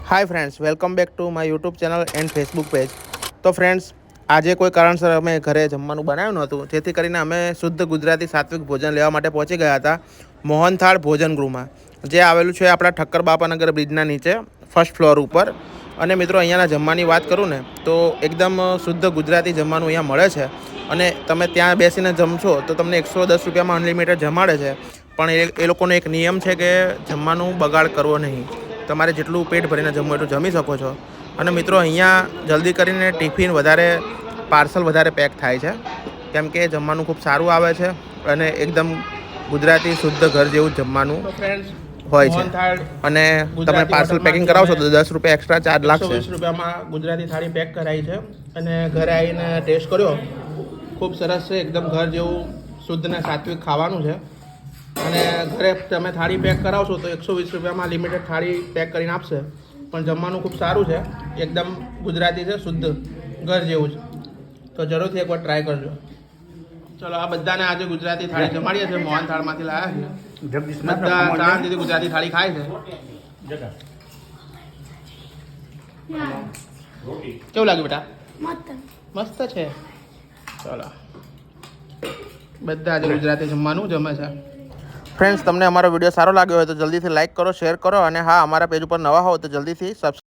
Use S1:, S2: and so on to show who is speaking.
S1: Hi friends, welcome back to my YouTube channel and Facebook page. તો friends, આજે કોઈ કારણસર અમે ઘરે જમવાનું બનાવ્યું નહોતું, જેથી કરીને અમે શુદ્ધ ગુજરાતી સાત્વિક ભોજન લેવા માટે પહોંચી ગયા હતા મોહનથાળ ભોજન ગૃહમાં, જે આવેલું છે આપણા ઠક્કર બાપાનગર બ્રિજના નીચે ફર્સ્ટ ફ્લોર ઉપર. અને મિત્રો, અહીંયાના જમવાની વાત કરું ને તો એકદમ શુદ્ધ ગુજરાતી જમવાનું અહીંયા મળે છે. અને તમે ત્યાં બેસીને જમશો તો તમને 110 રૂપિયામાં અનલિમિટેડ જમાડે છે. પણ એ લોકોનો એક નિયમ છે કે જમવાનું બગાડ કરવો નહીં. તમારે જેટલું પેટ ભરીને જમવું એટલું જમી શકો છો. અને મિત્રો, અહીંયા જલ્દી કરીને ટિફિન વધારે, પાર્સલ વધારે પેક થાય છે, કેમ કે જમવાનું ખૂબ સારું આવે છે અને એકદમ ગુજરાતી શુદ્ધ ઘર જેવું જમવાનું હોય છે. અને તમે પાર્સલ પેકિંગ કરાવશો તો 10 રૂપિયા એક્સ્ટ્રા ચાર્જ લાગશે. 20 રૂપિયામાં ગુજરાતી થાળી પેક કરાવી છે અને ઘરે આવીને ટેસ્ટ કર્યો, ખૂબ સરસ છે. એકદમ ઘર જેવું શુદ્ધ ને સાત્વિક ખાવાનું છે. અને ઘરે તમે થાળી પેક કરાવશો તો 120 રૂપિયામાં લિમિટેડ થાળી પેક કરીને આપશે. પણ જમવાનું ખૂબ સારું છે, એકદમ ગુજરાતી છે, શુદ્ધ ઘર જેવું છે. તો જરૂરથી એકવાર ટ્રાય કરજો. ચલો, આ બધાને આજે ગુજરાતી થાળી જમાડીએ છીએ. મોહન થાળમાંથી લાવ્યા છે. બધા શાંતિથી ગુજરાતી થાળી ખાય છે. કેવું લાગ્યું બેટા? મસ્ત છે. ચલો, બધા આજે ગુજરાતી જમવાનું જમે છે. ફ્રેન્ડ્સ, તમને અમારો વિડીયો સારો લાગ્યો હોય તો જલ્દીથી લાઇક કરો, શેર કરો. અને હા, અમારા પેજ ઉપર નવા હો તો જલ્દીથી સબસ્ક્રાઈબ